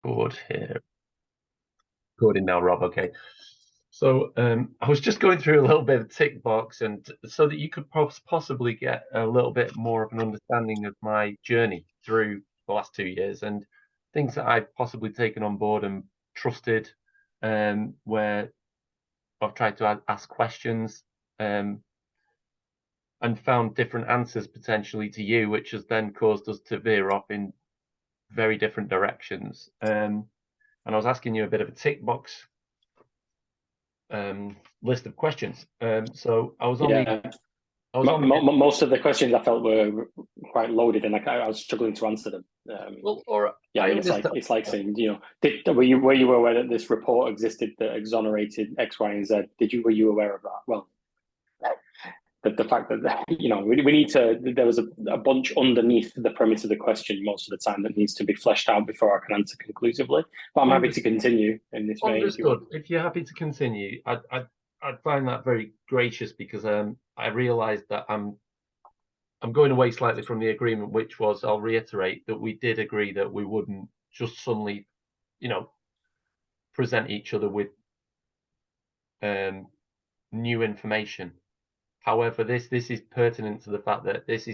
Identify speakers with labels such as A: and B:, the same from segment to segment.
A: Board here. Recording now, Rob. Okay. So I was just going through a little bit of tick box, and so that you could possibly get a little bit more of an understanding of my journey through the last 2 years and things that I've possibly taken on board and trusted, where I've tried to ask questions and found different answers potentially to you, which has then caused us to veer off in very different directions. And I was asking you a bit of a tick box list of questions. So I was
B: most of the questions I felt were quite loaded, and I was struggling to answer them. It's like saying, were you aware that this report existed that exonerated X, Y, and Z? Were you aware of that? Well, the fact that we need to. There was a bunch underneath the premise of the question most of the time that needs to be fleshed out before I can answer conclusively. But I'm happy to continue in this vein.
A: Understood. If you're happy to continue, I'd find that very gracious, because I realised that I'm going away slightly from the agreement, which was, I'll reiterate that we did agree that we wouldn't just suddenly, present each other with new information. However, this is pertinent to the fact that this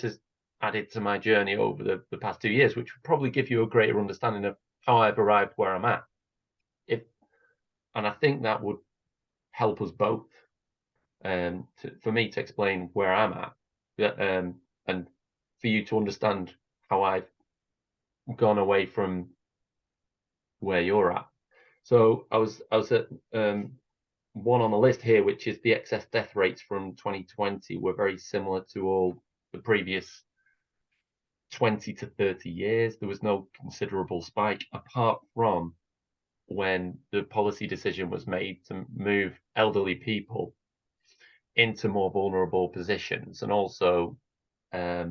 A: has added to my journey over the past 2 years, which would probably give you a greater understanding of how I've arrived where I'm at. And I think that would help us both, for me to explain where I'm at, and for you to understand how I've gone away from where you're at. So I was at one on the list here, which is the excess death rates from 2020 were very similar to all the previous 20 to 30 years. There was no considerable spike, apart from when the policy decision was made to move elderly people into more vulnerable positions, and also they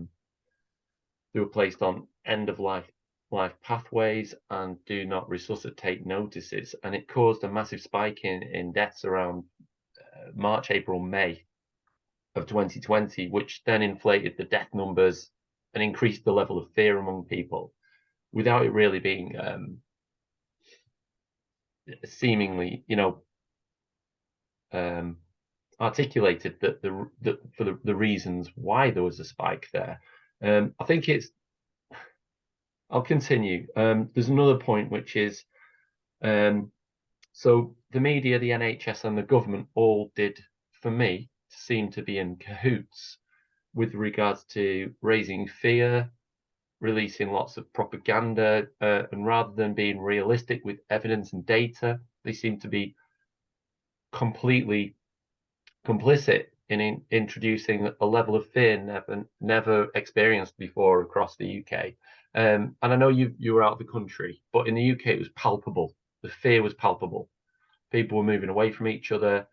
A: were placed on end-of-life pathways and do not resuscitate notices, and it caused a massive spike in deaths around March, April, May of 2020, which then inflated the death numbers and increased the level of fear among people, without it really being seemingly, articulated that for the reasons why there was a spike there. I think I'll continue. There's another point, which is, so the media, the NHS, and the government all did, for me, seem to be in cahoots with regards to raising fear, releasing lots of propaganda, and rather than being realistic with evidence and data, they seem to be completely complicit in introducing a level of fear never experienced before across the UK. And I know you were out of the country, but in the UK it was palpable. The fear was palpable. People were moving away from each other.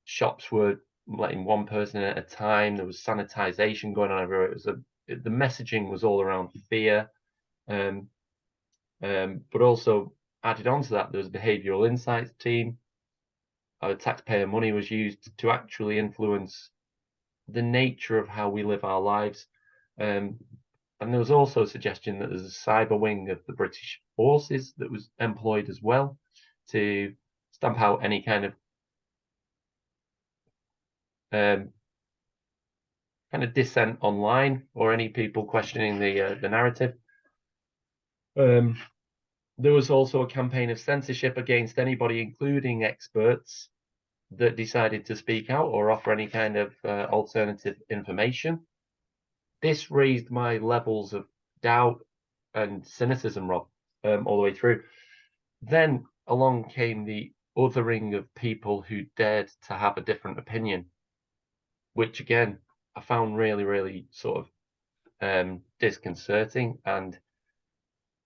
A: Shops were letting one person in at a time. There was sanitization going on everywhere. The messaging was all around fear, but also added on to that, there was a behavioural insights team. Our taxpayer money was used to actually influence the nature of how we live our lives. And there was also a suggestion that there's a cyber wing of the British forces that was employed as well to stamp out any kind of dissent online, or any people questioning the narrative. There was also a campaign of censorship against anybody, including experts, that decided to speak out or offer any kind of alternative information. This raised my levels of doubt and cynicism, Rob, all the way through. Then along came the othering of people who dared to have a different opinion, which again I found really, really sort of disconcerting, and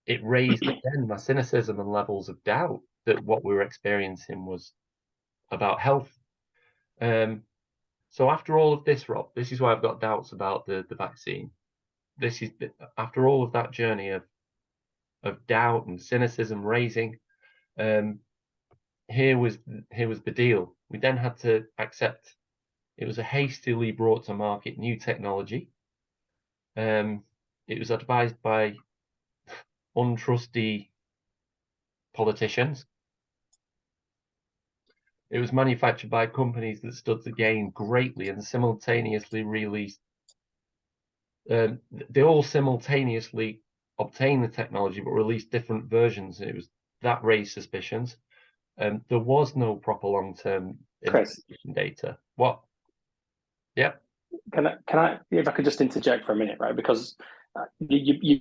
A: it raised again my cynicism and levels of doubt that what we were experiencing was about health. So after all of this, Rob, this is why I've got doubts about the vaccine. This is after all of that journey of doubt and cynicism raising. Here was the deal. We then had to accept it was a hastily brought to market new technology. It was advised by untrusty politicians. It was manufactured by companies that stood to gain greatly and simultaneously released. They all simultaneously obtained the technology but released different versions. It was that raised suspicions. There was no proper long-term data. What? Yeah.
B: Can I, if I could just interject for a minute, right? Because you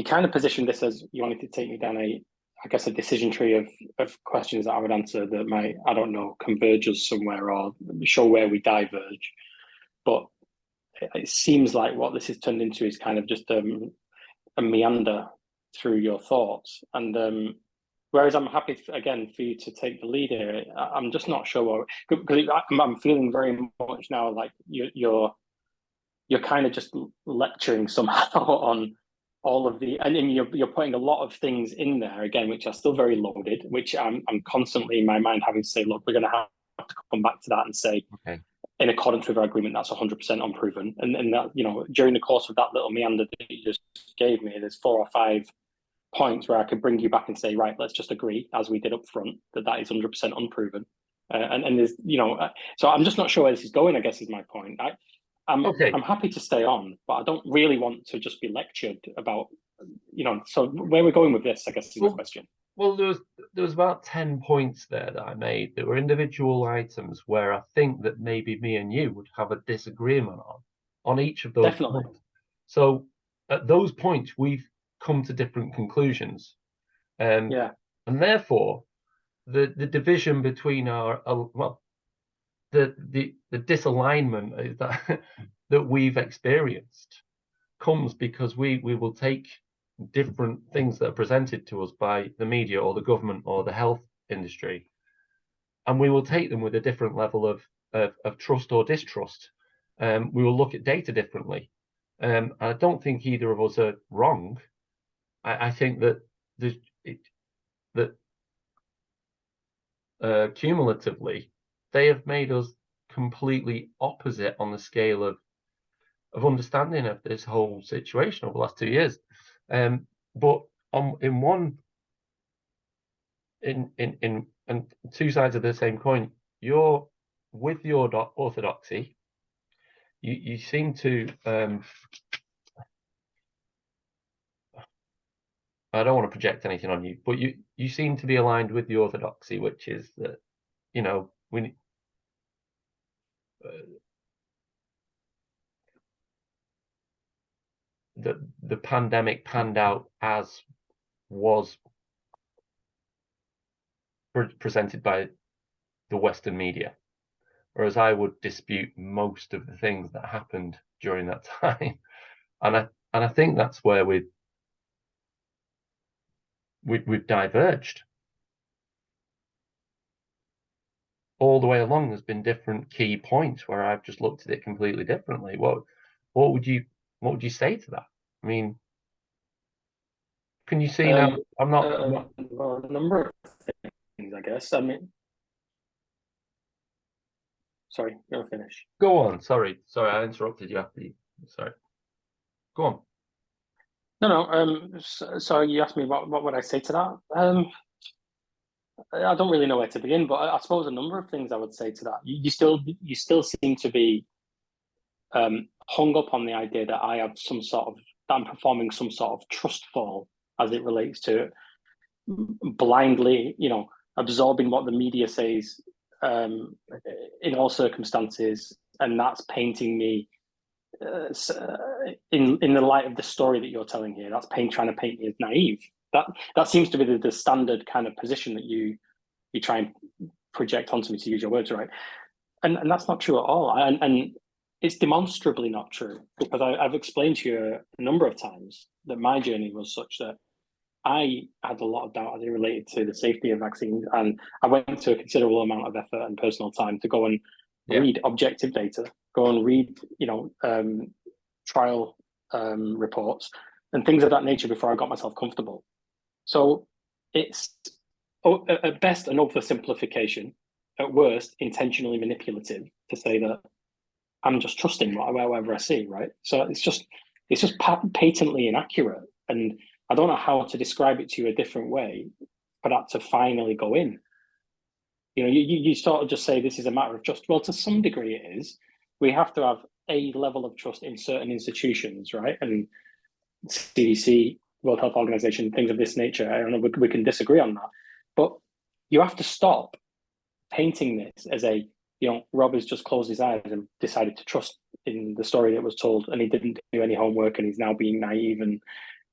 B: kind of positioned this as you wanted to take me down a decision tree of questions that I would answer that might, I don't know, converge us somewhere or show where we diverge. But it seems like what this has turned into is kind of just a meander through your thoughts. And whereas I'm happy, again, for you to take the lead here, I'm just not sure, because I'm feeling very much now like you're kind of just lecturing somehow on all of the, and you're putting a lot of things in there, again, which are still very loaded, which I'm constantly in my mind having to say, look, we're going to have to come back to that and say,
A: okay,
B: in accordance with our agreement, that's 100% unproven. And that, you know, during the course of that little meander that you just gave me, there's 4 or 5 points where I could bring you back and say, right, let's just agree, as we did up front, that is 100% unproven. And there's, you know, so I'm just not sure where this is going, I guess, is my point. I'm happy to stay on, but I don't really want to just be lectured about, you know, so where we're going with this, I guess, is my question.
A: Well, there was about 10 points there that I made that were individual items where I think that maybe me and you would have a disagreement on each of those
B: Definitely.
A: points. So at those points, we've come to different conclusions.
B: Yeah.
A: And therefore, the division between our, the disalignment that that we've experienced comes because we will take different things that are presented to us by the media or the government or the health industry, and we will take them with a different level of trust or distrust. We will look at data differently. I don't think either of us are wrong. I think that cumulatively, they have made us completely opposite on the scale of understanding of this whole situation over the last 2 years. But in two sides of the same coin, you're with your orthodoxy. You seem to I don't want to project anything on you, but you seem to be aligned with the orthodoxy, which is that, you know, the pandemic panned out as was presented by the Western media, whereas I would dispute most of the things that happened during that time, and I think that's where we've diverged. All the way along, there's been different key points where I've just looked at it completely differently. What would you say to that? I mean, can you see now? I'm not
B: well, a number of things, I guess. I mean, sorry, you'll finish.
A: Go on. Sorry, I interrupted you after you. Sorry. Go on.
B: No. So you asked me what would I say to that? I don't really know where to begin, but I suppose a number of things I would say to that. You still seem to be hung up on the idea that I have that I'm performing some sort of trust fall as it relates to blindly, you know, absorbing what the media says in all circumstances, and that's painting me in the light of the story that you're telling here. That's trying to paint me as naive. That seems to be the standard kind of position that you try and project onto me, to use your words, right? And that's not true at all. And it's demonstrably not true, because I've explained to you a number of times that my journey was such that I had a lot of doubt as it related to the safety of vaccines, and I went to a considerable amount of effort and personal time to go and read objective data, go and read, you know, trial reports and things of that nature before I got myself comfortable. So it's at best an oversimplification, at worst intentionally manipulative, to say that I'm just trusting whatever I see, right? So it's just patently inaccurate. And I don't know how to describe it to you a different way for that to finally go in. You sort of just say this is a matter of trust. Well, to some degree it is. We have to have a level of trust in certain institutions, right? And CDC, World Health Organization, things of this nature. I don't know, we can disagree on that. But you have to stop painting this as Rob has just closed his eyes and decided to trust in the story that was told, and he didn't do any homework, and he's now being naive. And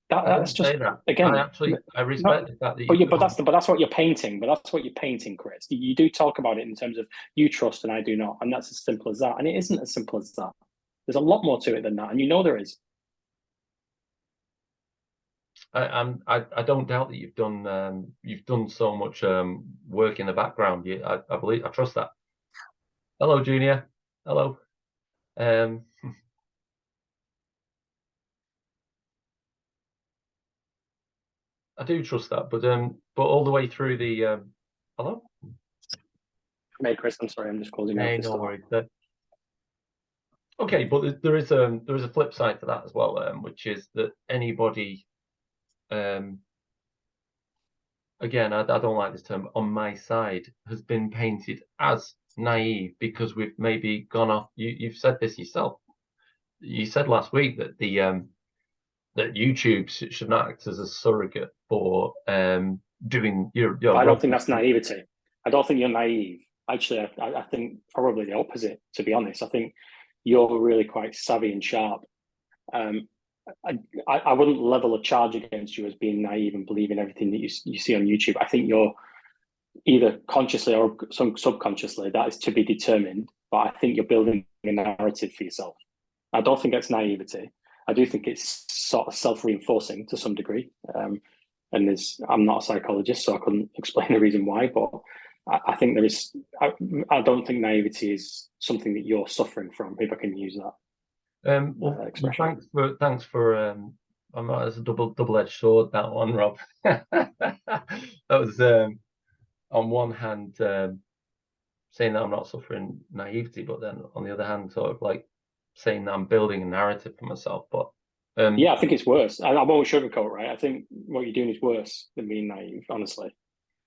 B: that's just,
A: that.
B: again,
A: I respect that.
B: But that's what you're painting. But that's what you're painting, Chris. You do talk about it in terms of you trust and I do not, and that's as simple as that. And it isn't as simple as that. There's a lot more to it than that, and there is.
A: I don't doubt that you've done so much work in the background. I believe, I trust that. Hello, Junior. Hello. I do trust that, but all the way through the hello.
B: Hey, Chris. I'm sorry. I'm just closing out.
A: No worries. Okay, but there is a flip side to that as well, which is that anybody, again, I don't like this term, on my side, has been painted as naive because we've maybe gone off. You've said this yourself. You said last week that that YouTube should not act as a surrogate for doing your.
B: I don't think that's naivety. I don't think you're naive. Actually, I think probably the opposite, to be honest. I think you're really quite savvy and sharp. I wouldn't level a charge against you as being naive and believing everything that you see on YouTube. I think you're either consciously or subconsciously, that is to be determined, but I think you're building a narrative for yourself. I don't think that's naivety. I do think it's sort of self-reinforcing to some degree. And I'm not a psychologist, so I couldn't explain the reason why, but I think there is, I don't think naivety is something that you're suffering from, if I can use that.
A: Expression. Thanks for that's a double-edged sword, that one, Rob. That was on one hand saying that I'm not suffering naivety, but then on the other hand, sort of like saying that I'm building a narrative for myself. But
B: yeah, I think it's worse. I won't sugarcoat, right? I think what you're doing is worse than being naive, honestly.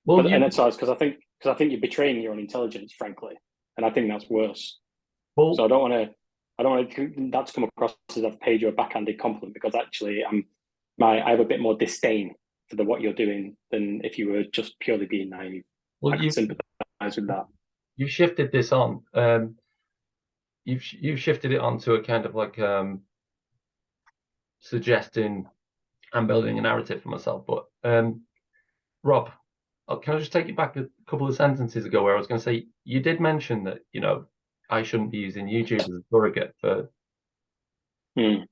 B: Well, and that's because I think you're betraying your own intelligence, frankly, and I think that's worse. Well, so I don't want that to come across as I've paid you a backhanded compliment, because actually I have a bit more disdain for what you're doing than if you were just purely being naive. Well, I can sympathise with that.
A: You shifted this on. You've shifted it onto a kind of like suggesting I'm building a narrative for myself. But Rob, can I just take you back a couple of sentences ago where I was going to say you did mention that I shouldn't be using YouTube as a surrogate for the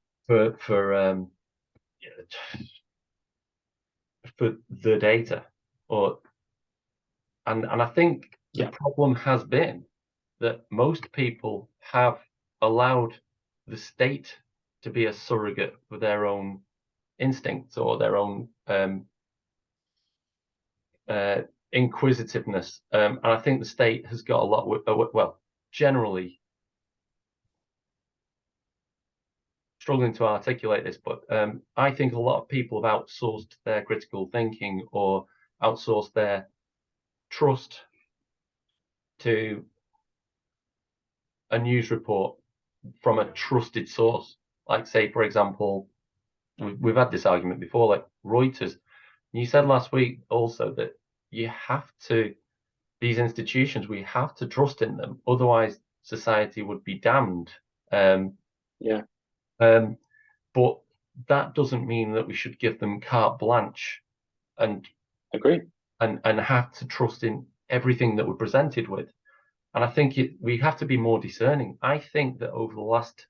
A: data, and I think the problem has been that most people have allowed the state to be a surrogate for their own instincts or their own inquisitiveness, and I think the state has got a lot generally struggling to articulate this, but I think a lot of people have outsourced their critical thinking or outsourced their trust to a news report from a trusted source. Like, say, for example, we've had this argument before, like Reuters. You said last week also that you have to, these institutions, we have to trust in them, otherwise society would be damned. But that doesn't mean that we should give them carte blanche and
B: agree
A: and have to trust in everything that we're presented with. And I think we have to be more discerning. I think that over the last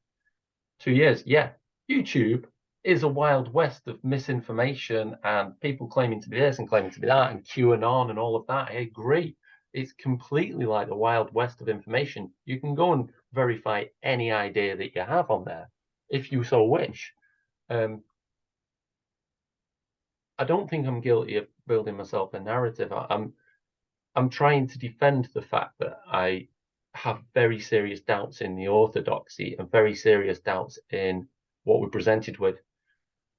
A: 2 years, YouTube is a wild west of misinformation and people claiming to be this and claiming to be that and QAnon and all of that. I agree. It's completely like the wild west of information. You can go and verify any idea that you have on there if you so wish. I don't think I'm guilty of building myself a narrative. I'm trying to defend the fact that I have very serious doubts in the orthodoxy and very serious doubts in what we're presented with.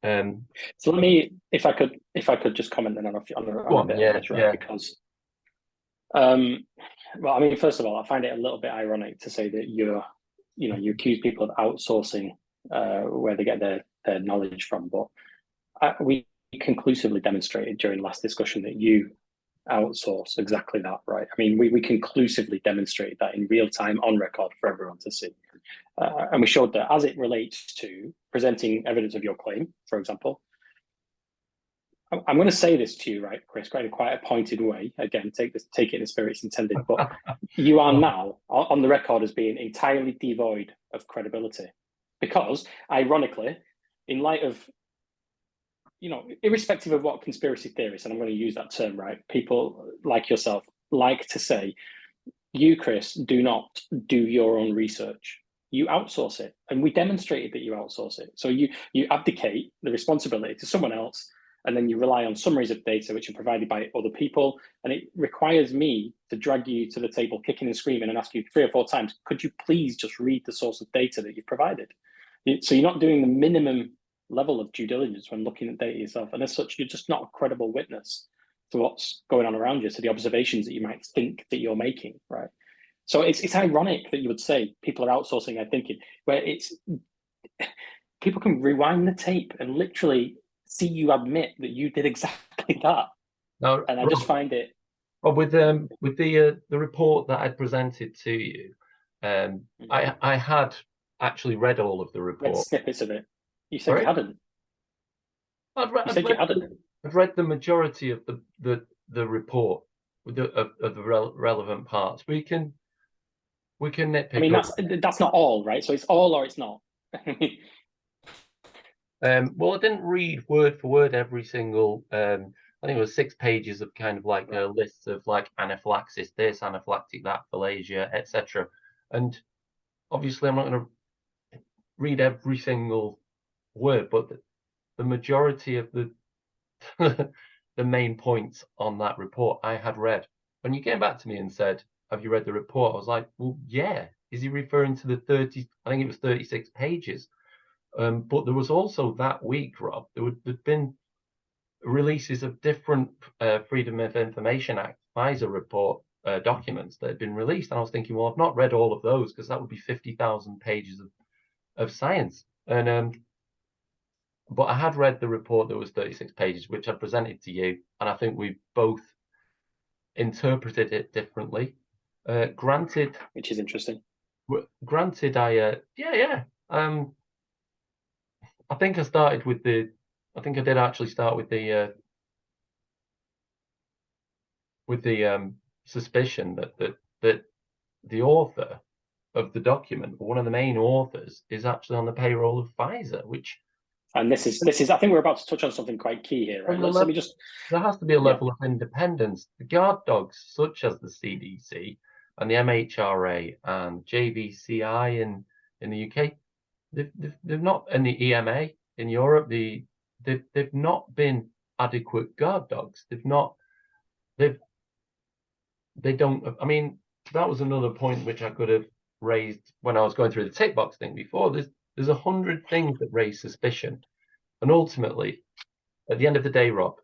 B: So let me, if I could just comment then on a bit of this, right? Because, well, I mean, first of all, I find it a little bit ironic to say that you accuse people of outsourcing where they get their knowledge from, but we conclusively demonstrated during the last discussion that you outsource exactly that, right? I mean, we conclusively demonstrated that in real time on record for everyone to see. And we showed that as it relates to presenting evidence of your claim, for example, I'm going to say this to you, right, Chris, quite a pointed way. Again, take it in the spirit it's intended, but you are now on the record as being entirely devoid of credibility, because, ironically, in light of, irrespective of what conspiracy theorists, and I'm going to use that term, right, people like yourself like to say, you, Chris, do not do your own research. You outsource it, and we demonstrated that you outsource it. So you abdicate the responsibility to someone else, and then you rely on summaries of data which are provided by other people. And it requires me to drag you to the table kicking and screaming and ask you 3 or 4 times, could you please just read the source of data that you've provided? So you're not doing the minimum level of due diligence when looking at data yourself. And as such, you're just not a credible witness to what's going on around you, to the observations that you might think that you're making, right? So it's ironic that you would say people are outsourcing their thinking, where it's people can rewind the tape and literally see you admit that you did exactly that. No, and I just find it.
A: Well, with the report that I presented to you, I had actually read all of the report.
B: Read snippets of it. You said you hadn't.
A: I've read the majority of the report of the relevant parts. We can nitpick.
B: I mean, that's not all, right? So it's all or it's not.
A: Well, I didn't read word for word every single. I think it was 6 pages of kind of like a list of like anaphylaxis this, anaphylactic that, phalangia, etc. And obviously, I'm not going to read every single word, but the majority of the the main points on that report I had read. When you came back to me and said, have you read the report? I was like, well, yeah. Is he referring to the 30, I think it was 36 pages. But there was also that week, Rob, there'd been releases of different Freedom of Information Act, FISA report documents that had been released. And I was thinking, well, I've not read all of those because that would be 50,000 pages of science. And but I had read the report that was 36 pages, which I presented to you, and I think we both interpreted it differently. Granted,
B: which is interesting.
A: Granted, I think I started with I think I did actually start with the suspicion that the author of the document, or one of the main authors, is actually on the payroll of FISA, which.
B: And this is, I think we're about to touch on something quite key here, right? Let me just.
A: There has to be a level of independence. The guard dogs, such as the CDC and the MHRA and JVCI in the UK, they've not, and the EMA in Europe, they've not been adequate guard dogs. They don't. I mean, that was another point which I could have raised when I was going through the tick box thing before. There's 100 things that raise suspicion, and ultimately, at the end of the day, Rob,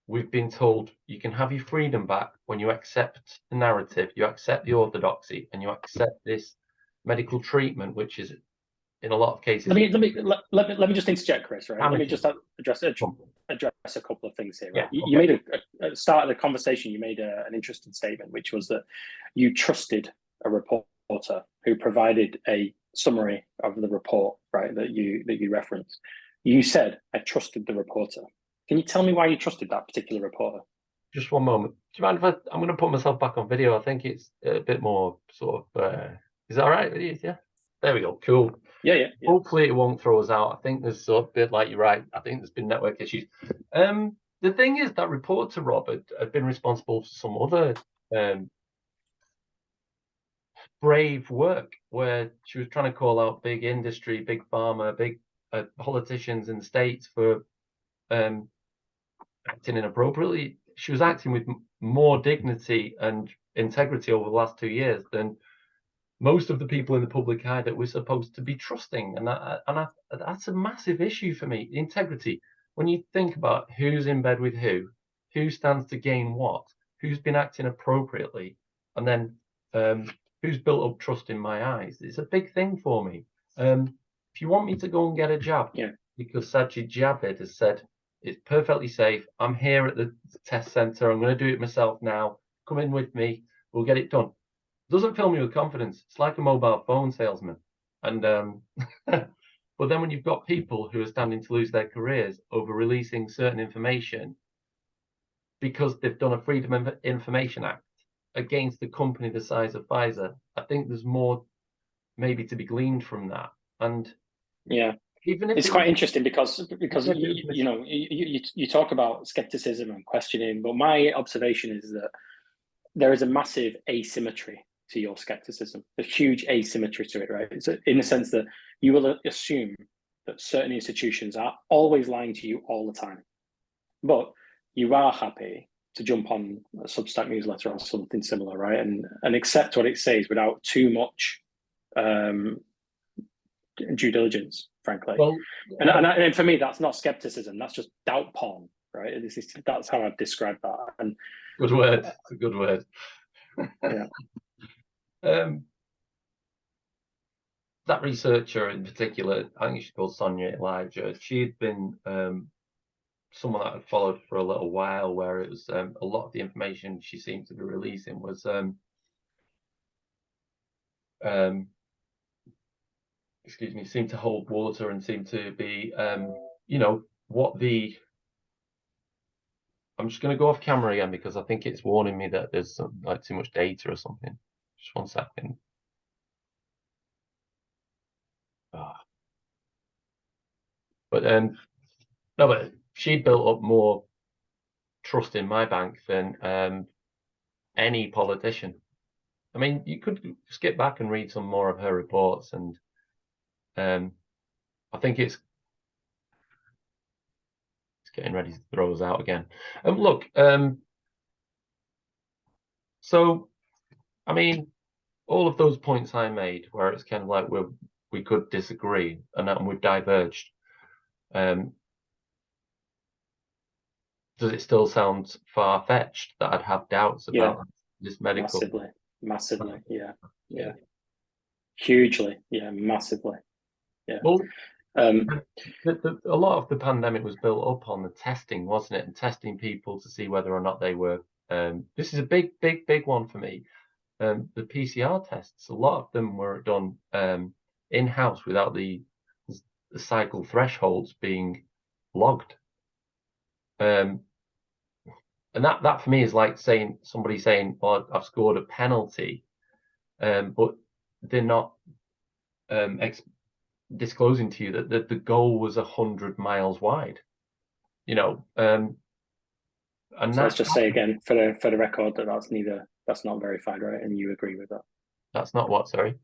A: we've been told you can have your freedom back when you accept the narrative, you accept the orthodoxy, and you accept this medical treatment, which is, in a lot of cases.
B: Let me just interject, Chris. Right? Let me just address a couple of things here. Right? Yeah, you made a start of the conversation. You made an interesting statement, which was that you trusted a reporter who provided a summary of the report, right? That you referenced. You said, "I trusted the reporter." Can you tell me why you trusted that particular reporter?
A: Just one moment. Do you mind if I'm going to put myself back on video? I think it's a bit more sort of. Is that all right? Yeah. There we go. Cool.
B: Yeah.
A: Hopefully it won't throw us out. I think there's a bit like you're right. I think there's been network issues. The thing is that reporter, Robert, had been responsible for some other brave work where she was trying to call out big industry, big pharma, big politicians in the States for acting inappropriately. She was acting with more dignity and integrity over the last 2 years than most of the people in the public eye that we're supposed to be trusting, and that's a massive issue for me. Integrity. When you think about who's in bed with who stands to gain what, who's been acting appropriately, and then who's built up trust in my eyes, it's a big thing for me. If you want me to go and get a jab, because Sajid Javid has said it's perfectly safe, I'm here at the test centre, I'm going to do it myself now, come in with me, we'll get it done. Doesn't fill me with confidence. It's like a mobile phone salesman. And but then when you've got people who are standing to lose their careers over releasing certain information because they've done a Freedom of Information Act against a company the size of Pfizer, I think there's more maybe to be gleaned from that. And
B: even if it's quite interesting because you know, you talk about skepticism and questioning, but my observation is that there is a massive asymmetry to your skepticism, a huge asymmetry to it, right? It's in the sense that you will assume that certain institutions are always lying to you all the time, but you are happy to jump on a Substack newsletter or something similar, right? And accept what it says without too much due diligence, frankly. Well, and for me, that's not skepticism, that's just doubt porn, right? That's how I've described that. And
A: good word. It's a good word. That researcher in particular, I think she's called Sonia Elijah, she'd been someone that I'd followed for a little while, where it was a lot of the information she seemed to be releasing was excuse me, seemed to hold water and seemed to be you know, what the I'm just going to go off camera again because I think it's warning me that there's like too much data or something. Just 1 second. Oh. But no, but she'd built up more trust in my bank than any politician. I mean, you could skip back and read some more of her reports, and I think it's getting ready to throw us out again. Look, so I mean, all of those points I made, where it's kind of like we could disagree and we've diverged. Does it still sound far-fetched that I'd have doubts about this medical?
B: Massively, yeah. Hugely, massively,
A: Well, a lot of the pandemic was built up on the testing, wasn't it? And testing people to see whether or not they were. This is a big one for me. The PCR tests, a lot of them were done in-house without the cycle thresholds being logged. And that for me is like somebody saying, "Well, I've scored a penalty," but they're not disclosing to you that the goal was 100 miles wide. You know, and
B: so let's just say again for the record that that's not verified, right? And you agree with that?
A: That's not what? Sorry.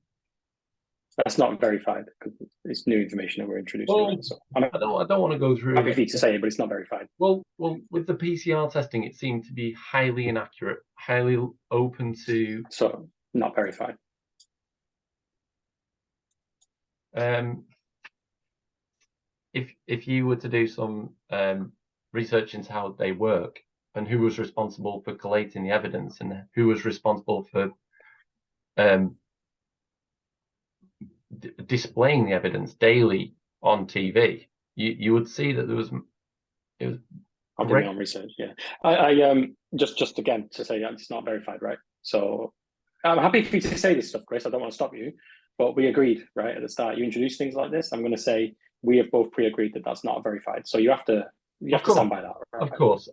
B: That's not verified because it's new information that we're introducing.
A: Well,
B: right? So
A: I don't want to go through.
B: Happy for you to say it, but it's not verified.
A: Well, with the PCR testing, it seemed to be highly inaccurate, highly open to.
B: So not verified.
A: If you were to do some research into how they work and who was responsible for collating the evidence and who was responsible for displaying the evidence daily on TV, you would see that it was.
B: I'll do my own research. Yeah, I just again to say it's not verified, right? So I'm happy for you to say this stuff, Chris. I don't want to stop you, but we agreed right at the start. You introduce things like this. I'm going to say we have both pre-agreed that that's not verified. So you have to stand by that. Right?
A: Of course.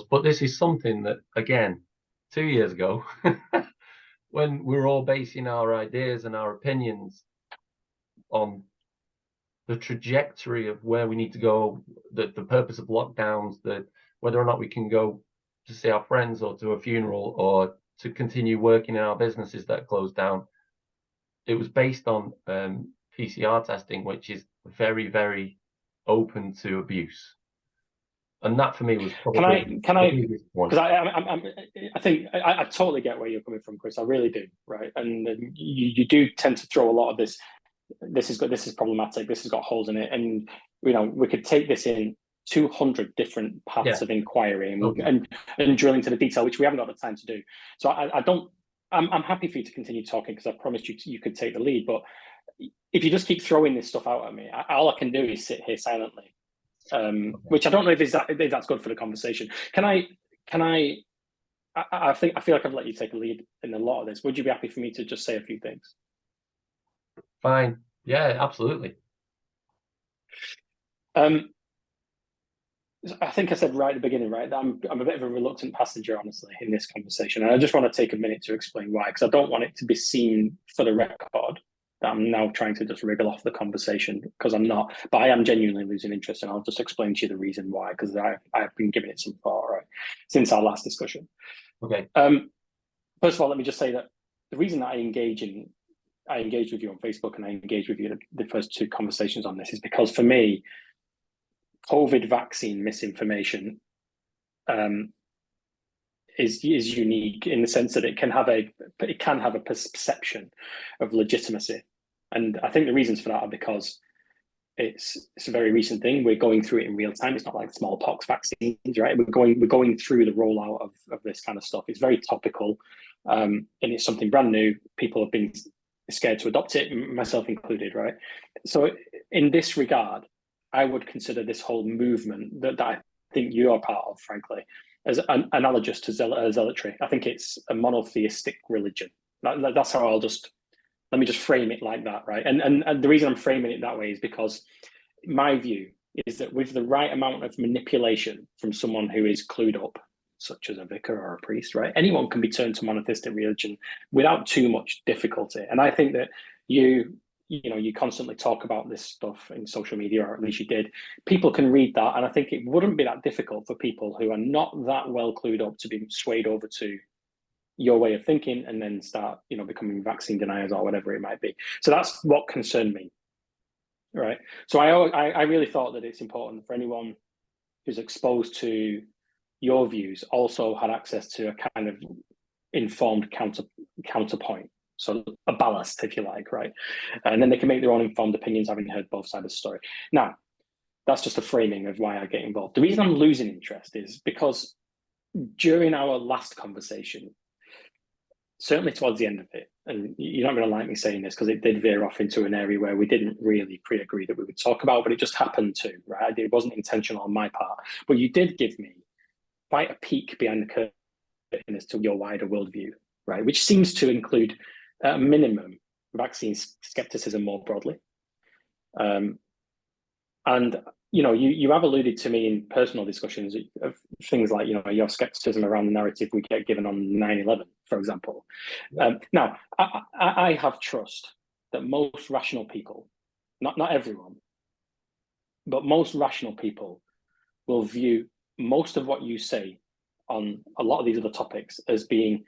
A: But this is something that, again, 2 years ago, when we were all basing our ideas and our opinions on the trajectory of where we need to go, the purpose of lockdowns, whether or not we can go to see our friends or to a funeral or to continue working in our businesses that closed down. It was based on PCR testing, which is very, very open to abuse. And that for me was probably the biggest one.
B: Because I think I totally get where you're coming from, Chris. I really do, right? And you do tend to throw a lot of this. This is problematic. This has got holes in it, and we could take this in 200 different paths of inquiry and drill into the detail, which we haven't got the time to do. So I'm happy for you to continue talking because I promised you could take the lead. But if you just keep throwing this stuff out at me, all I can do is sit here silently, which I don't know if that's good for the conversation. I feel like I've let you take a lead in a lot of this. Would you be happy for me to just say a few things?
A: Fine. Yeah, absolutely.
B: I think I said right at the beginning, right, that I'm a bit of a reluctant passenger, honestly, in this conversation. And I just want to take a minute to explain why, because I don't want it to be seen for the record that I'm now trying to just wriggle off the conversation, because I'm not. But I am genuinely losing interest, and I'll just explain to you the reason why, because I've been giving it some thought, right, since our last discussion.
A: Okay.
B: First of all, let me just say that the reason that I engaged with you on Facebook and I engaged with you the first two conversations on this is because for me, COVID vaccine misinformation is unique in the sense that it can have a perception of legitimacy, and I think the reasons for that are because it's a very recent thing. We're going through it in real time. It's not like smallpox vaccines, right? We're going through the rollout of this kind of stuff. It's very topical, and it's something brand new. People have been scared to adopt it, myself included, right? So in this regard, I would consider this whole movement that I think you are part of, frankly, as analogous to zealotry. I think it's a monotheistic religion. That's how let me just frame it like that, right? And the reason I'm framing it that way is because my view is that with the right amount of manipulation from someone who is clued up, such as a vicar or a priest, right? Anyone can be turned to monotheistic religion without too much difficulty. And I think that you constantly talk about this stuff in social media, or at least you did. People can read that, and I think it wouldn't be that difficult for people who are not that well clued up to be swayed over to your way of thinking and then start, becoming vaccine deniers or whatever it might be. So that's what concerned me, right? So I really thought that it's important for anyone who's exposed to your views also had access to a kind of informed counterpoint. So a ballast, if you like, right? And then they can make their own informed opinions, having heard both sides of the story. Now, that's just a framing of why I get involved. The reason I'm losing interest is because during our last conversation, certainly towards the end of it, and you're not going to like me saying this because it did veer off into an area where we didn't really pre-agree that we would talk about, but it just happened to, right? It wasn't intentional on my part, but you did give me quite a peek behind the curtain as to your wider worldview, right? Which seems to include, at a minimum, vaccine skepticism more broadly. And you have alluded to me in personal discussions of things like, your skepticism around the narrative we get given on 9/11, for example. Now, I have trust that most rational people, not everyone, but most rational people will view most of what you say on a lot of these other topics as being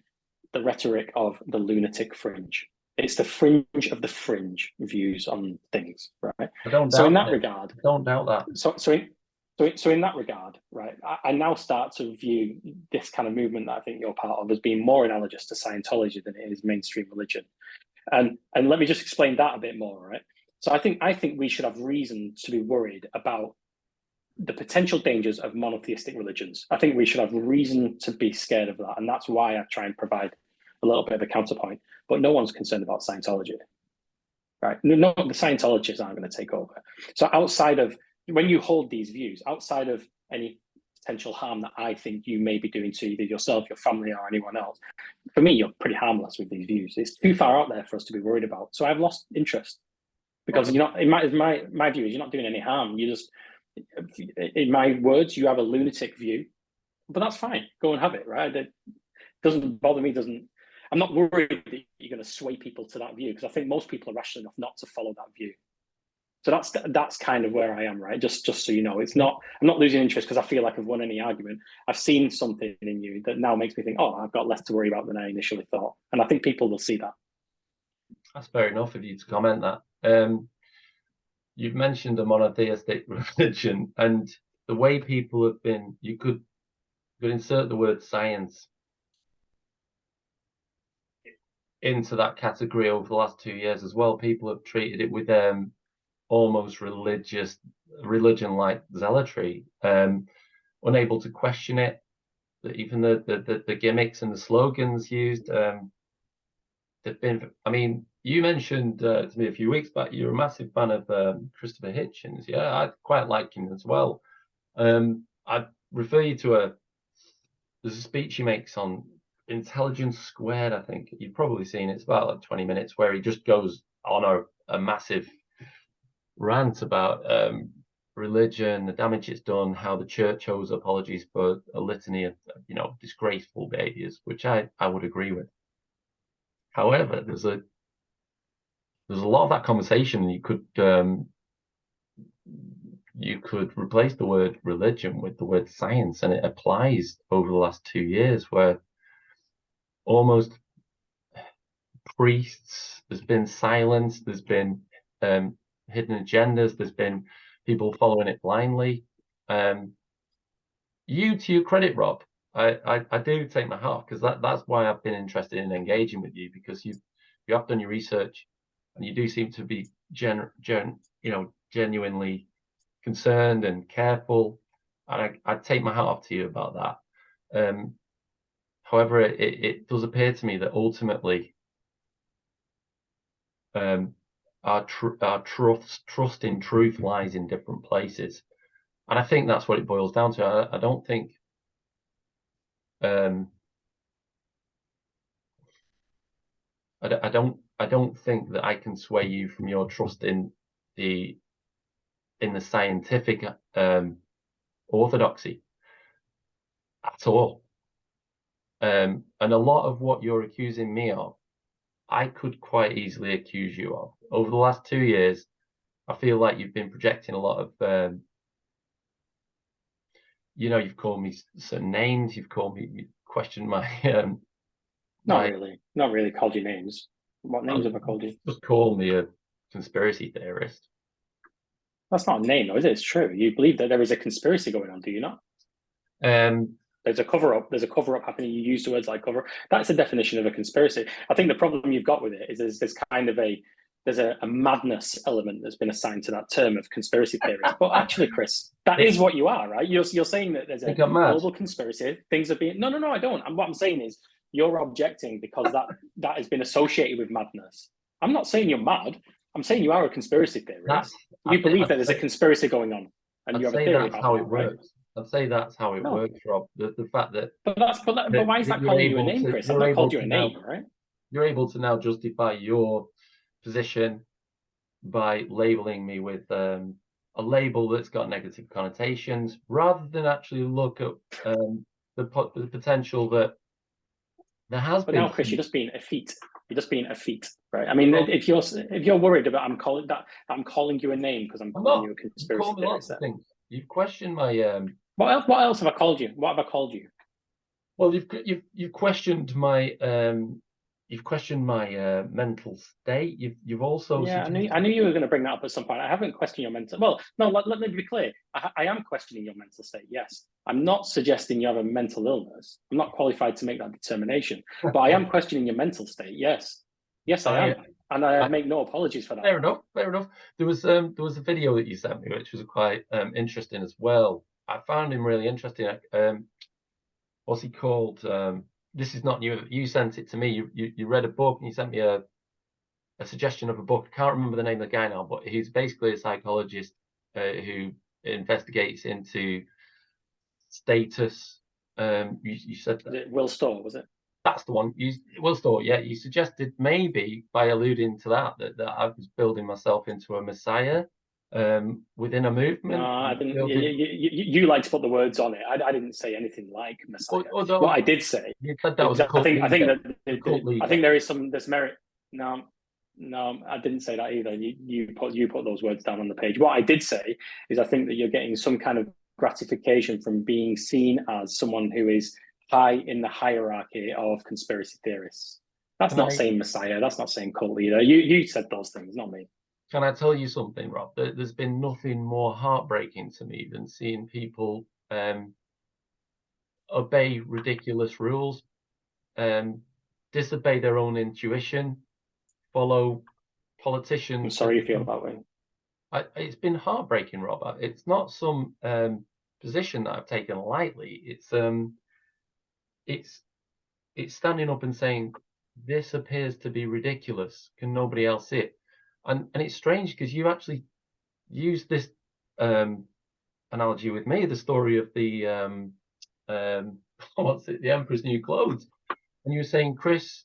B: the rhetoric of the lunatic fringe. It's the fringe of the fringe views on things, right? So in that regard,
A: don't doubt that.
B: So in that regard, right, I now start to view this kind of movement that I think you're part of as being more analogous to Scientology than it is mainstream religion. And let me just explain that a bit more, right? So I think we should have reason to be worried about the potential dangers of monotheistic religions. I think we should have reason to be scared of that. And that's why I try and provide a little bit of a counterpoint. But no one's concerned about Scientology, right? No, the Scientologists aren't going to take over. So outside of, when you hold these views, outside of any potential harm that I think you may be doing to either yourself, your family, or anyone else, for me, you're pretty harmless with these views. It's too far out there for us to be worried about. So I've lost interest because you're not, in my view is you're not doing any harm. You just, in my words, you have a lunatic view, but that's fine. Go and have it, right? It doesn't bother me. I'm not worried that you're going to sway people to that view because I think most people are rational enough not to follow that view. So that's kind of where I am, right? Just so you know, I'm not losing interest because I feel like I've won any argument. I've seen something in you that now makes me think, oh, I've got less to worry about than I initially thought, and I think people will see that.
A: That's fair enough of you to comment that. You've mentioned a monotheistic religion, and the way people have been, you could insert the word science into that category over the last 2 years as well. People have treated it with almost religion-like zealotry, unable to question it. Even the gimmicks and the slogans used, they've been. I mean, you mentioned to me a few weeks back you're a massive fan of Christopher Hitchens. Yeah, I quite like him as well. I'd refer you to there's a speech he makes on Intelligence Squared, I think. You've probably seen it. It's about like 20 minutes where he just goes on a massive rant about religion, the damage it's done, how the church owes apologies for a litany of, disgraceful behaviors, which I would agree with. However, there's a lot of that conversation you could replace the word religion with the word science, and it applies over the last 2 years where almost priests, there's been silence, there's been hidden agendas, there's been people following it blindly. You, to your credit, Rob, I do take my hat off, because that's why I've been interested in engaging with you, because you have done your research and you do seem to be genuinely concerned and careful, and I take my hat off to you about that. However, it does appear to me that ultimately our trust in truth lies in different places, and I think that's what it boils down to. I don't think I don't think that I can sway you from your trust in the scientific orthodoxy at all. And a lot of what you're accusing me of, I could quite easily accuse you of. Over the last 2 years, I feel like you've been projecting a lot of, you've called me certain names, you've questioned my.
B: Not really called you names. What names have I called you?
A: Just call me a conspiracy theorist.
B: That's not a name, though, is it? It's true. You believe that there is a conspiracy going on, do you not? There's a cover-up. There's a cover-up happening. You use the words like cover. That's the definition of a conspiracy. I think the problem you've got with it is there's kind of there's a madness element that's been assigned to that term of conspiracy theorist. But actually, Chris, that is what you are, right? You're saying that there's a global conspiracy. Things are being. No, I don't. And what I'm saying is you're objecting because that has been associated with madness. I'm not saying you're mad. I'm saying you are a conspiracy theorist. You believe that there's a conspiracy going on, and you have a theory about how it works.
A: Right? I'd say that's how it works, Rob. The fact that.
B: But why is that calling you a name, Chris? I've not called you a name, right?
A: You're able to now justify your position by labeling me with a label that's got negative connotations, rather than actually look at the potential that there has been.
B: But now, Chris, you're just being effete. You're just being effete, right? I mean, if you're worried about I'm calling you a name because I'm calling you a conspiracy theorist.
A: You've questioned my.
B: What else have I called you? What have I called you?
A: Well, you've questioned my mental state. You've also.
B: Yeah, I knew you were going to bring that up at some point. I haven't questioned your mental. Well, no, let me be clear. I am questioning your mental state. Yes, I'm not suggesting you have a mental illness. I'm not qualified to make that determination. But I am questioning your mental state. Yes, I am, and I make no apologies for that.
A: Fair enough. There was a video that you sent me, which was quite interesting as well. I found him really interesting. What's he called? This is not new. You sent it to me. You read a book and you sent me a suggestion of a book. I can't remember the name of the guy now, but he's basically a psychologist who investigates into status. You said that.
B: Will Storr, was it?
A: That's the one. Will Storr, yeah. You suggested maybe by alluding to that I was building myself into a messiah within a movement.
B: No, I didn't. You like to put the words on it. I didn't say anything like messiah. What I did say,
A: you said that was
B: I think there's merit. No, I didn't say that either. You put those words down on the page. What I did say is I think that you're getting some kind of gratification from being seen as someone who is high in the hierarchy of conspiracy theorists. That's not saying messiah. That's not saying cult leader. You said those things, not me.
A: can I tell you something, Rob? There's been nothing more heartbreaking to me than seeing people obey ridiculous rules, disobey their own intuition, follow politicians.
B: I'm sorry you feel that way.
A: It's been heartbreaking, Rob. It's not some position that I've taken lightly. It's standing up and saying, this appears to be ridiculous. Can nobody else see it? And it's strange because you actually used this analogy with me, the story of the what's it, the Emperor's New Clothes. And you were saying, Chris,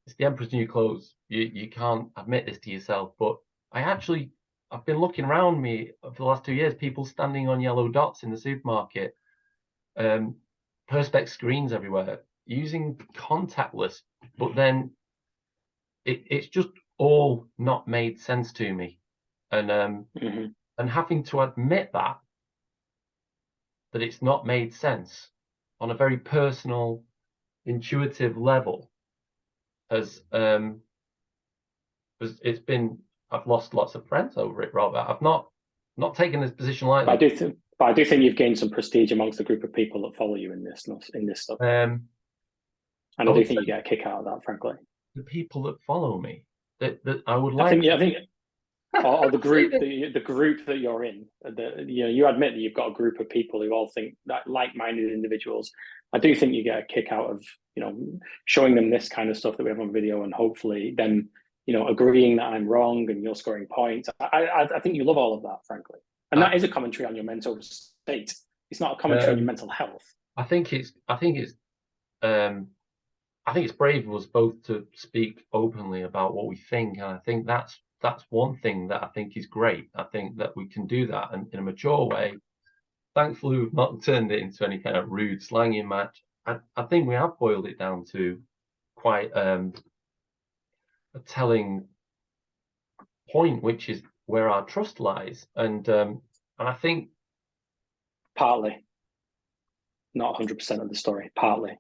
A: it's the Emperor's New Clothes. You can't admit this to yourself, but I've been looking around me for the last 2 years, people standing on yellow dots in the supermarket, perspex screens everywhere, using contactless, but then it's just all not made sense to me. And and having to admit that it's not made sense on a very personal, intuitive level has it's been, I've lost lots of friends over it, Rob. I've not taken this position lightly.
B: But I do think you've gained some prestige amongst the group of people that follow you in this stuff. And I do think you get a kick out of that, frankly.
A: The people that follow me, that I would like.
B: I think, or the group, the group that you're in. You admit that you've got a group of people who all think that like-minded individuals. I do think you get a kick out of showing them this kind of stuff that we have on video, and hopefully them agreeing that I'm wrong and you're scoring points. I think you love all of that, frankly, and that is a commentary on your mental state. It's not a commentary on your mental health.
A: I think it's brave of us both to speak openly about what we think, and I think that's one thing that I think is great. I think that we can do that and in a mature way. Thankfully, we've not turned it into any kind of rude slanging match. I think we have boiled it down to quite a telling point, which is where our trust lies, and I think
B: partly, not 100% of the story, partly.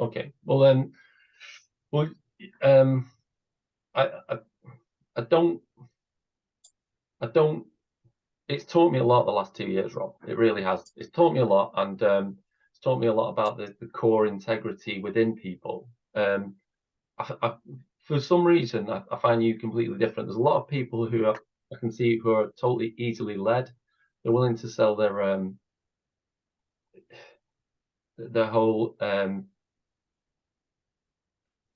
A: Okay. Well then, I don't. It's taught me a lot the last 2 years, Rob. It really has. It's taught me a lot, and it's taught me a lot about the core integrity within people. For some reason, I find you completely different. There's a lot of people who I can see who are totally easily led. They're willing to sell their whole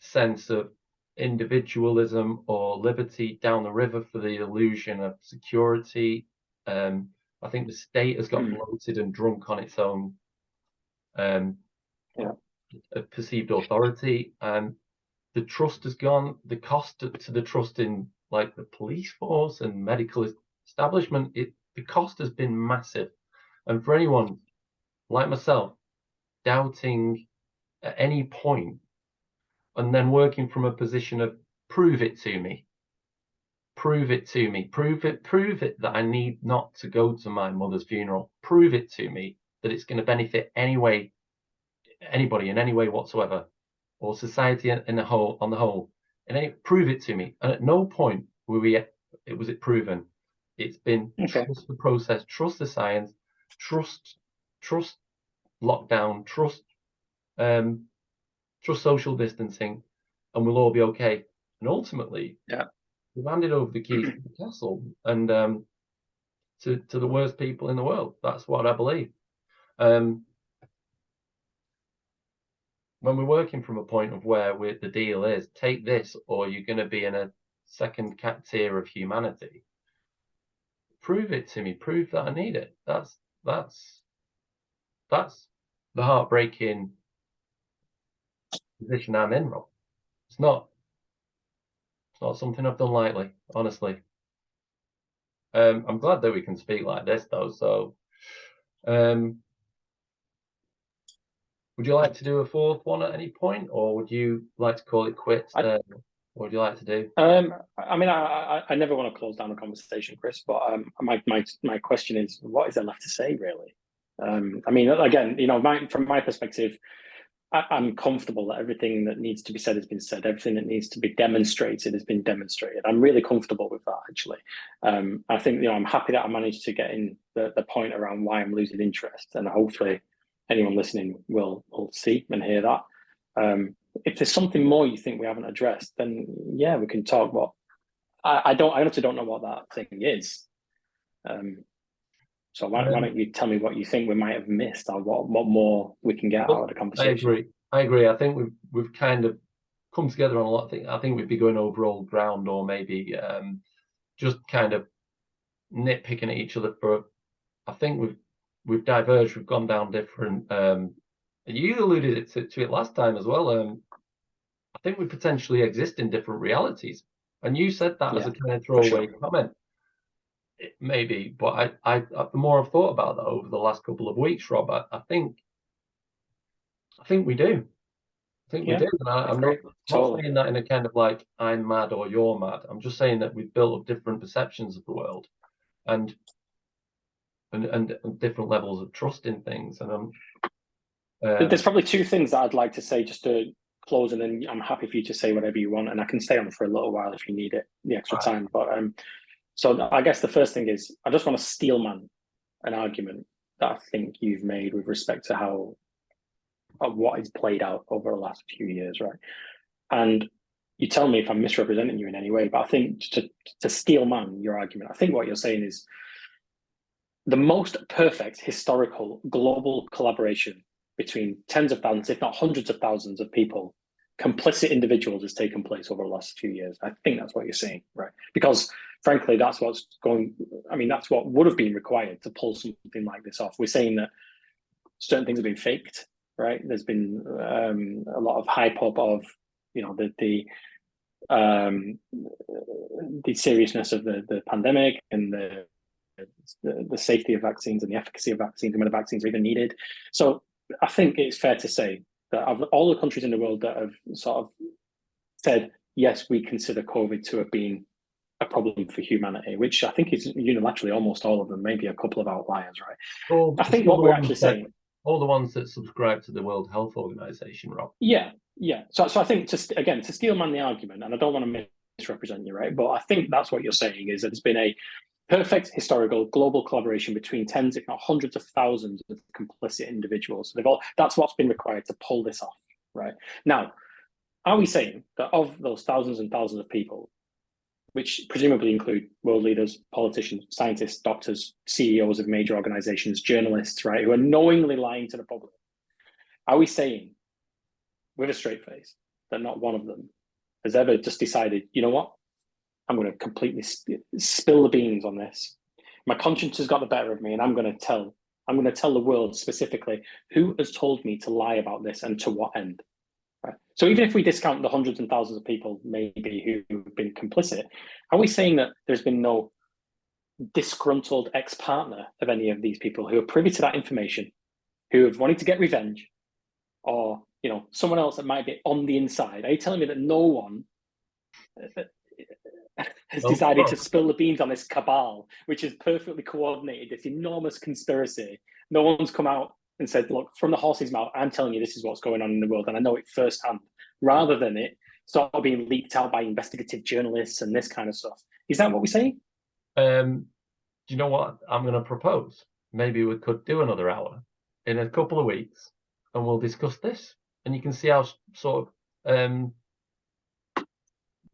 A: sense of individualism or liberty down the river for the illusion of security. I think the state has got bloated and drunk on its own perceived authority, and the trust has gone. The cost to the trust in like the police force and medical establishment, the cost has been massive. And for anyone like myself doubting at any point and then working from a position of prove it to me, prove it that I need not to go to my mother's funeral, prove it to me that it's going to benefit anybody in any way whatsoever, or society on the whole, and prove it to me. And at no point was it proven. It's been trust the process, trust the science, trust lockdown, trust social distancing, and we'll all be okay. And ultimately, we've handed over the keys to the castle and to the worst people in the world. That's what I believe. When we're working from a point of where the deal is, take this or you're going to be in a second tier of humanity. Prove it to me. Prove that I need it. That's the heartbreaking position I'm in, Rob. It's not something I've done lightly, honestly. I'm glad that we can speak like this, though. So, would you like to do a fourth one at any point, or would you like to call it quits? What would you like to do?
B: I mean, I never want to close down the conversation, Chris. But my question is, what is there left to say, really? I mean, again, from my perspective, I'm comfortable that everything that needs to be said has been said. Everything that needs to be demonstrated has been demonstrated. I'm really comfortable with that, actually. I think, I'm happy that I managed to get in the point around why I'm losing interest, and hopefully anyone listening will see and hear that. If there's something more you think we haven't addressed, then yeah, we can talk. But I honestly don't know what that thing is. So why don't you tell me what you think we might have missed, or what more we can get out of the conversation?
A: I agree. I think we've kind of come together on a lot of things. I think we'd be going over old ground, or maybe just kind of nitpicking at each other. I think we've diverged. We've gone down different. You alluded to it last time as well. I think we potentially exist in different realities, and you said that as a kind of throwaway comment. Maybe, but I the more I've thought about that over the last couple of weeks, Rob, I think we do. I think we do. And I'm not saying that in a kind of like I'm mad or you're mad. I'm just saying that we've built up different perceptions of the world, and different levels of trust in things. And
B: there's probably two things that I'd like to say just to close, and then I'm happy for you to say whatever you want, and I can stay on for a little while if you need it, the extra time. But so I guess the first thing is I just want to steelman an argument that I think you've made with respect to how what is played out over the last few years, right? And you tell me if I'm misrepresenting you in any way, but I think to steelman your argument, I think what you're saying is the most perfect historical global collaboration between tens of thousands, if not hundreds of thousands of people, complicit individuals, has taken place over the last few years. I think that's what you're saying, right? Because frankly, that's what would have been required to pull something like this off. We're saying that certain things have been faked, right? There's been a lot of hype up of, the seriousness of the pandemic and the safety of vaccines and the efficacy of vaccines and whether vaccines are even needed. So I think it's fair to say that of all the countries in the world that have sort of said, yes, we consider COVID to have been a problem for humanity, which I think is unilaterally almost all of them, maybe a couple of outliers, right? Well, I think what we're actually saying,
A: all the ones that subscribe to the World Health Organization, Rob.
B: Yeah. So I think to steelman the argument, and I don't want to misrepresent you, right? But I think that's what you're saying is that there's been a perfect historical global collaboration between tens, if not hundreds of thousands of complicit individuals. That's what's been required to pull this off, right? Now, are we saying that of those thousands and thousands of people, which presumably include world leaders, politicians, scientists, doctors, CEOs of major organizations, journalists, right, who are knowingly lying to the public, are we saying with a straight face that not one of them has ever just decided, you know what, I'm going to completely spill the beans on this. My conscience has got the better of me, and I'm going to tell the world specifically who has told me to lie about this and to what end. Right. So even if we discount the hundreds and thousands of people maybe who've been complicit, are we saying that there's been no disgruntled ex-partner of any of these people who are privy to that information, who have wanted to get revenge, or someone else that might be on the inside? Are you telling me that no one has decided to spill the beans on this cabal, which is perfectly coordinated, this enormous conspiracy? No one's come out and said, look, from the horse's mouth, I'm telling you this is what's going on in the world, and I know it firsthand, rather than it sort of being leaked out by investigative journalists and this kind of stuff. Is that what we're saying?
A: Do you know what I'm going to propose? Maybe we could do another hour in a couple of weeks, and we'll discuss this, and you can see how sort of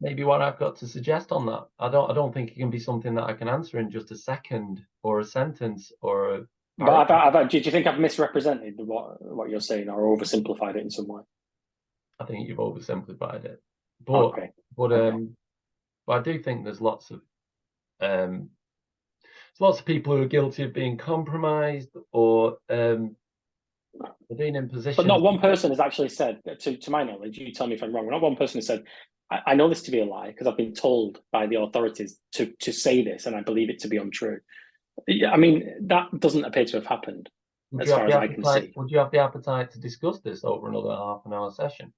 A: maybe what I've got to suggest on that. I don't think it can be something that I can answer in just a second or a sentence or a
B: But do you think I've misrepresented what you're saying, or oversimplified it in some way?
A: I think you've oversimplified it, but I do think there's lots of people who are guilty of being compromised or being in positions.
B: But not one person has actually said, to my knowledge, you tell me if I'm wrong, not one person has said, I know this to be a lie because I've been told by the authorities to say this, and I believe it to be untrue. I mean, that doesn't appear to have happened, as far as I can see.
A: Would you have the appetite to discuss this over another half an hour session?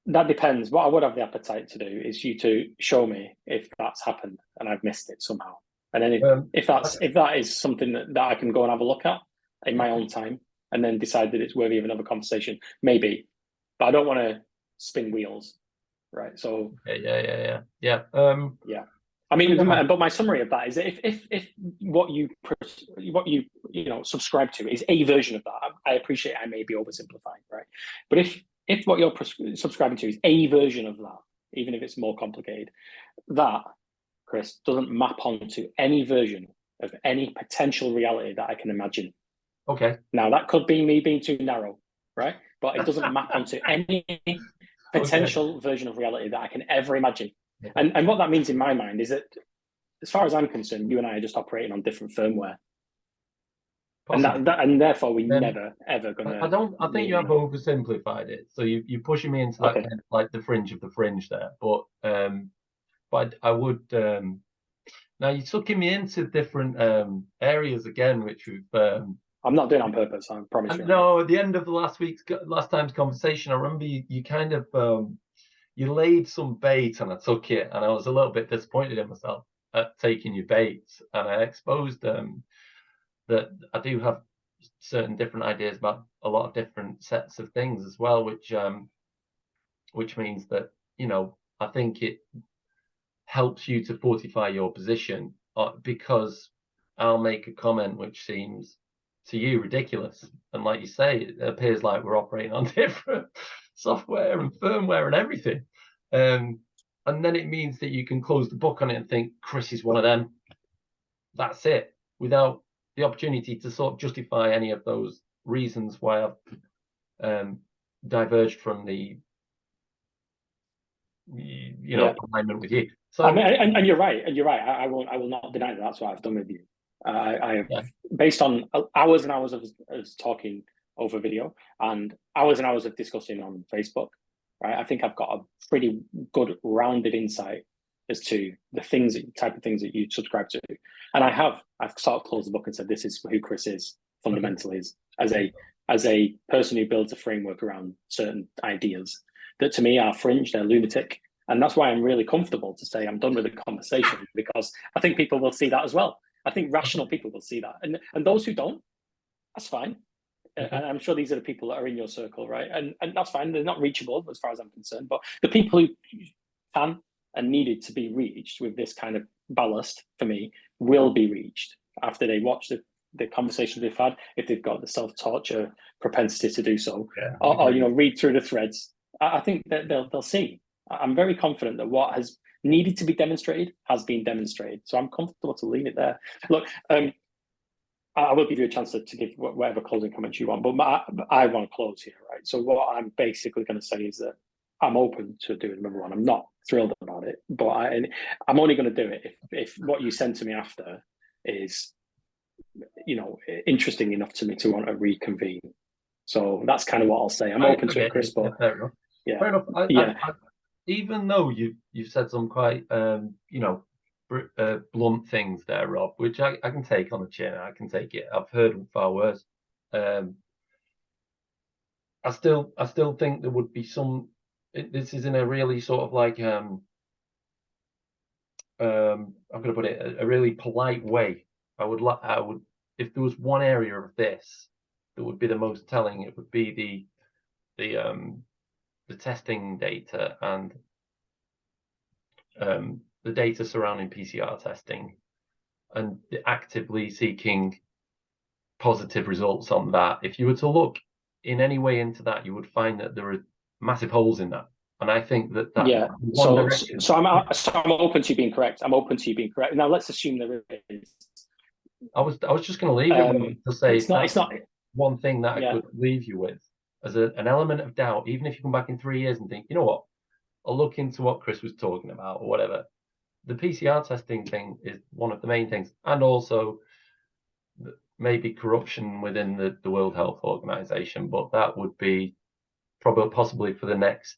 B: That depends. What I would have the appetite to do is you to show me if that's happened and I've missed it somehow. And then if that is something that I can go and have a look at in my own time, and then decide that it's worthy of another conversation, maybe. But I don't want to spin wheels, right? So
A: yeah.
B: I mean, but my summary of that is that if what you subscribe to is a version of that, I appreciate I may be oversimplifying, right? But if what you're subscribing to is a version of that, even if it's more complicated, that, Chris, doesn't map onto any version of any potential reality that I can imagine.
A: Okay.
B: Now that could be me being too narrow, right? But it doesn't map onto any potential version of reality that I can ever imagine. And what that means in my mind is that, as far as I'm concerned, you and I are just operating on different firmware. And therefore we never ever gonna.
A: I think you have oversimplified it. So you're pushing me into that kind of like the fringe of the fringe there. But I would now you're sucking me into different areas again, which we've
B: I'm not doing it on purpose, I promise you.
A: No, at the end of the last time's conversation, I remember you kind of you laid some bait and I took it, and I was a little bit disappointed in myself at taking your bait, and I exposed that I do have certain different ideas about a lot of different sets of things as well, which means that, you know, I think it helps you to fortify your position, because I'll make a comment which seems to you ridiculous, and like you say, it appears like we're operating on different software and firmware and everything, and then it means that you can close the book on it and think Chris is one of them. That's it, without the opportunity to sort of justify any of those reasons why I've diverged from the alignment with you. So
B: I mean, and you're right, I will not deny that. That's what I've done with you. I have, based on hours and hours of talking over video and hours of discussing on Facebook, right? I think I've got a pretty good rounded insight as to the type of things that you subscribe to. And I've sort of closed the book and said, this is who Chris is fundamentally, is as a person who builds a framework around certain ideas that to me are fringe, they're lunatic. And that's why I'm really comfortable to say I'm done with the conversation, because I think people will see that as well. I think rational people will see that. And those who don't, that's fine. And I'm sure these are the people that are in your circle, right? And that's fine. They're not reachable as far as I'm concerned. But the people who can and needed to be reached with this kind of ballast, for me, will be reached after they watch the conversations they've had, if they've got the self-torture propensity to do so, or read through the threads. I think that they'll see. I'm very confident that what has needed to be demonstrated has been demonstrated. So I'm comfortable to lean it there. Look, I will give you a chance to give whatever closing comments you want, but I want to close here, right? So what I'm basically going to say is that I'm open to doing number one. I'm not thrilled about it, but I'm only going to do it if what you send to me after is, interesting enough to me to want to reconvene. So that's kind of what I'll say. I'm open to it, Chris. But
A: fair enough. Fair enough. Even though you've said some quite blunt things there, Rob, which I can take on the chin. I can take it. I've heard them far worse. I still think there would be some. This is in a really sort of like I'm going to put it a really polite way. I would if there was one area of this that would be the most telling, it would be the testing data and the data surrounding PCR testing, and actively seeking positive results on that. If you were to look in any way into that, you would find that there are massive holes in that. And I think that
B: So I'm open to you being correct. Now let's assume there is.
A: I was just going to leave it to say
B: it's not
A: one thing that I could leave you with as an element of doubt, even if you come back in 3 years and think, you know what, I'll look into what Chris was talking about or whatever. The PCR testing thing is one of the main things, and also maybe corruption within the World Health Organization, but that would be possibly for the next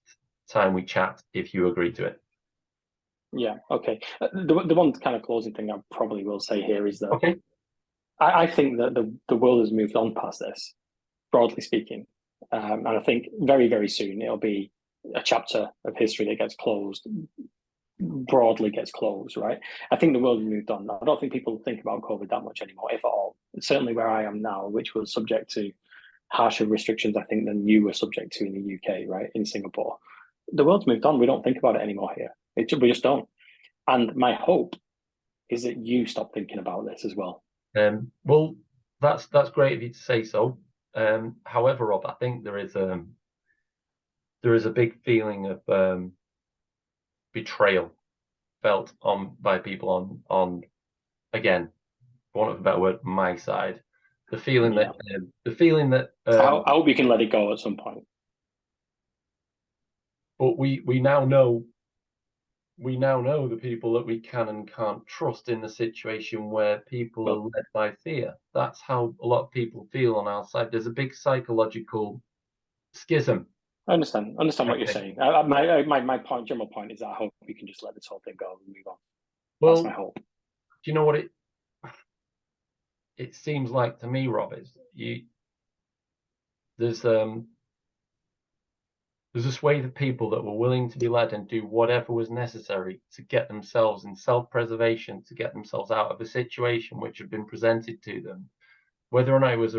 A: time we chat, if you agree to it.
B: Yeah, okay. The one kind of closing thing I probably will say here is that I think that the world has moved on past this, broadly speaking. And I think very, very soon it'll be a chapter of history that gets closed, right? I think the world has moved on. I don't think people think about COVID that much anymore, if at all. Certainly where I am now, which was subject to harsher restrictions, I think, than you were subject to in the UK, right? In Singapore. The world's moved on. We don't think about it anymore here. We just don't. And my hope is that you stop thinking about this as well.
A: Well, that's great of you to say so. However, Rob, I think there is a big feeling of betrayal felt by people on again, for want of a better word, my side. The feeling that
B: I hope you can let it go at some point.
A: But we now know the people that we can and can't trust in the situation where people are led by fear. That's how a lot of people feel on our side. There's a big psychological schism.
B: I understand what you're saying. My general point is that I hope we can just let this whole thing go and move on. Well, that's my hope.
A: Do you know what it seems like to me, Rob? Is there's a swathe of people that were willing to be led and do whatever was necessary to get themselves in self-preservation, to get themselves out of a situation which had been presented to them. Whether or not it was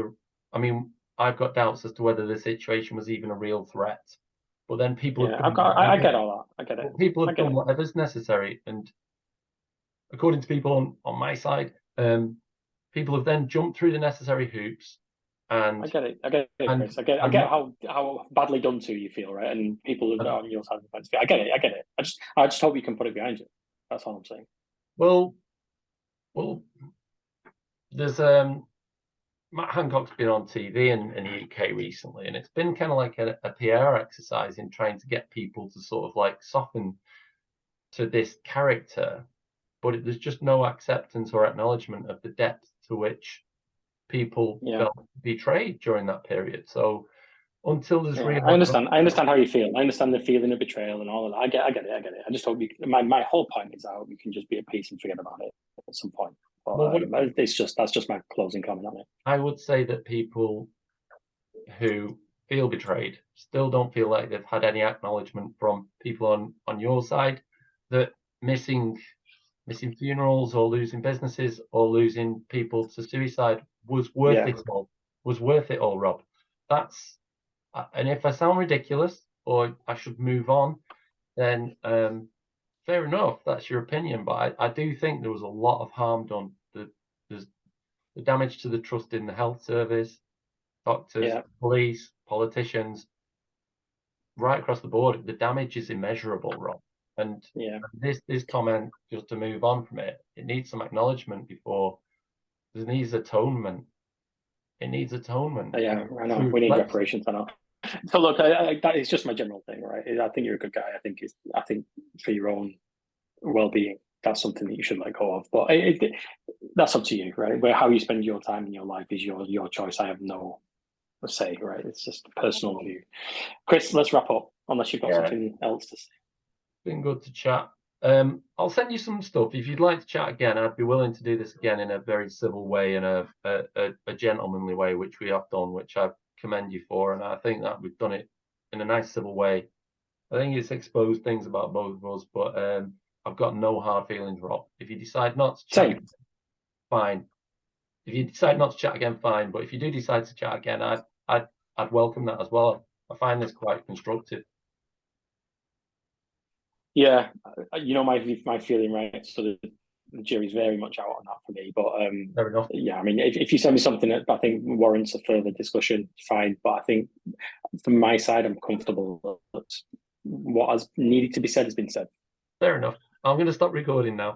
A: I've got doubts as to whether the situation was even a real threat. But then people
B: I get all that. I get it.
A: People have done whatever's necessary. And according to people on my side, people have then jumped through the necessary hoops. And
B: I get it, Chris. I get how badly done to you feel, right? And people are on your side of the fence. I get it. I just hope you can put it behind you. That's all I'm saying.
A: Well, there's Matt Hancock's been on TV in the UK recently, and it's been kind of like a PR exercise in trying to get people to sort of like soften to this character, but there's just no acceptance or acknowledgement of the depth to which people felt betrayed during that period. So until there's
B: I understand how you feel. I understand the feeling of betrayal and all of that. I get it. I just hope my whole point is I hope you can just be at peace and forget about it at some point. But that's just my closing comment on it.
A: I would say that people who feel betrayed still don't feel like they've had any acknowledgement from people on your side that missing funerals or losing businesses or losing people to suicide was worth it all. Was worth it all, Rob. And if I sound ridiculous or I should move on, then fair enough. That's your opinion. But I do think there was a lot of harm done. There's the damage to the trust in the health service, doctors, police, politicians, right across the board. The damage is immeasurable, Rob. And this comment, just to move on from it, it needs some acknowledgement before it needs atonement. It needs atonement.
B: Yeah, I know. We need reparations. I know. So look, that is just my general thing, right? I think you're a good guy. I think for your own well-being, that's something that you should let go of. But that's up to you, right? Where how you spend your time in your life is your choice. I have no say, right? It's just a personal view. Chris, let's wrap up. Unless you've got something else to say.
A: Been good to chat. I'll send you some stuff if you'd like to chat again. I'd be willing to do this again in a very civil way and a gentlemanly way, which we have done, which I commend you for. And I think that we've done it in a nice civil way. I think it's exposed things about both of us, but I've got no hard feelings, Rob. If you decide not to chat, fine. If you decide not to chat again, fine. But if you do decide to chat again, I'd welcome that as well. I find this quite constructive.
B: Yeah, my feeling, right? So the jury's very much out on that for me. But
A: fair enough.
B: Yeah, I mean, if you send me something that I think warrants a further discussion, fine. But I think from my side, I'm comfortable that what has needed to be said has been said.
A: Fair enough. I'm going to stop recording now.